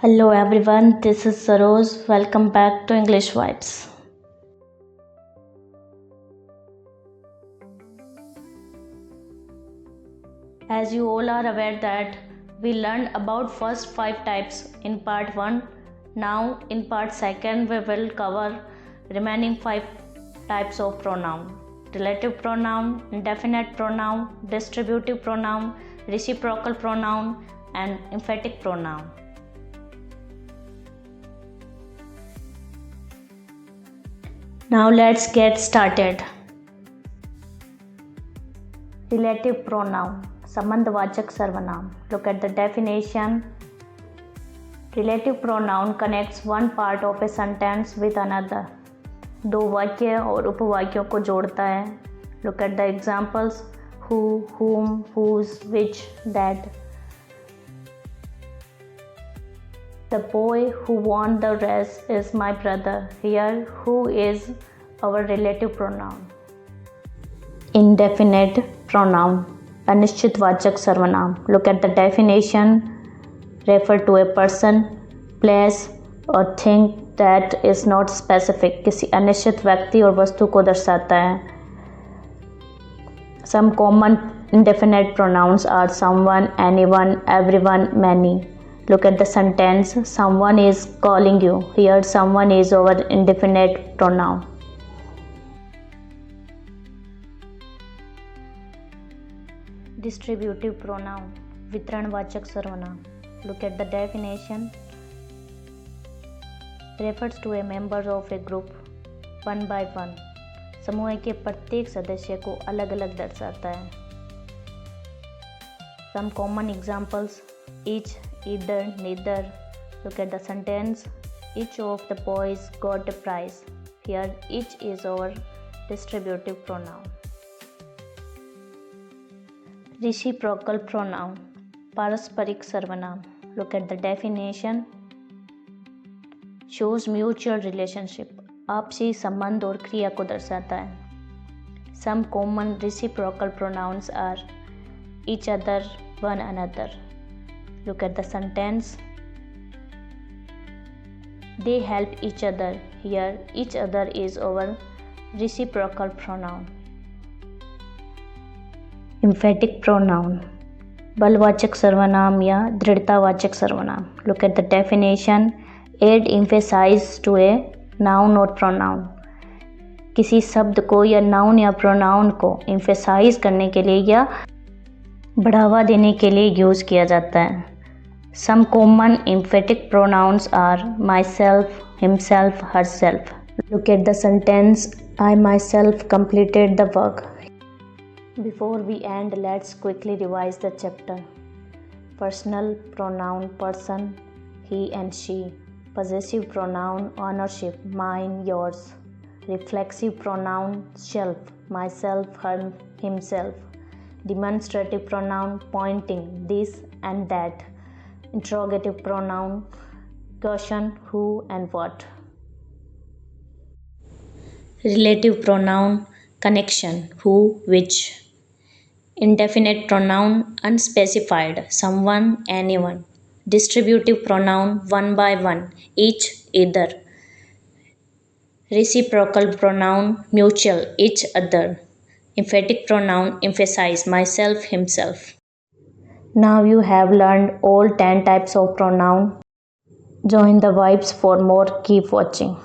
Hello everyone, this is Saroj. Welcome back to English Vibes. As you all are aware that we learned about first 5 types in part 1. Now in part 2 we will cover remaining 5 types of pronoun. Relative pronoun, indefinite pronoun, distributive pronoun, reciprocal pronoun and emphatic pronoun. Now let's get started. Relative pronoun, संबंधवाचक सर्वनाम. Look at the definition. Relative pronoun connects one part of a sentence with another. दो वाक्य और उपवाक्यों को जोड़ता है. Look at the examples. Who, whom, whose, which, that. The boy who won the race is my brother. Here, who is our relative pronoun. Indefinite pronoun, अनिश्चितवाचक सर्वनाम. Look at the definition. Refer to a person, place or thing that is not specific. किसी अनिश्चित व्यक्ति और वस्तु को दर्शाता है. Some common indefinite pronouns are someone, anyone, everyone, many. Look at the sentence. Someone is calling you. Here, someone is our indefinite pronoun. Distributive pronoun, वितरणवाचक सर्वनाम. Look at the definition. Refers to a member of a group one by one. समूह के प्रत्येक सदस्य को अलग अलग दर्शाता है. Some common examples: each, either, neither. Look at the sentence. Each of the boys got a prize. Here, each is our distributive pronoun. Reciprocal pronoun, पारस्परिक सर्वनाम. Look at the definition. Shows mutual relationship. आपसी संबंध और क्रिया को दर्शाता है. Some common reciprocal pronouns are each other, one another. Look at the sentence. They help each other. Here, each other is our reciprocal pronoun. Emphatic pronoun, बलवाचक सर्वनाम या दृढ़तावाचक सर्वनाम. Look at the definition. Add emphasize to a noun or pronoun. किसी शब्द को या noun या pronoun को emphasize करने के लिए या बढ़ावा देने के लिए यूज़ किया जाता है. Some common emphatic pronouns are myself, himself, herself. Look at the sentence. I myself completed the work. Before we end, let's quickly revise the chapter. Personal pronoun, person, he and she. Possessive pronoun, ownership, mine, yours. Reflexive pronoun, self, myself, her, himself. Demonstrative pronoun, pointing, this and that. Interrogative pronoun, question, who and what. Relative pronoun, connection, who, which. Indefinite pronoun, unspecified, someone, anyone. Distributive pronoun, one by one, each, either. Reciprocal pronoun, mutual, each other. Emphatic pronoun, emphasize, myself, himself. Now you have learned all 10 types of pronoun. Join the vibes for more. Keep watching.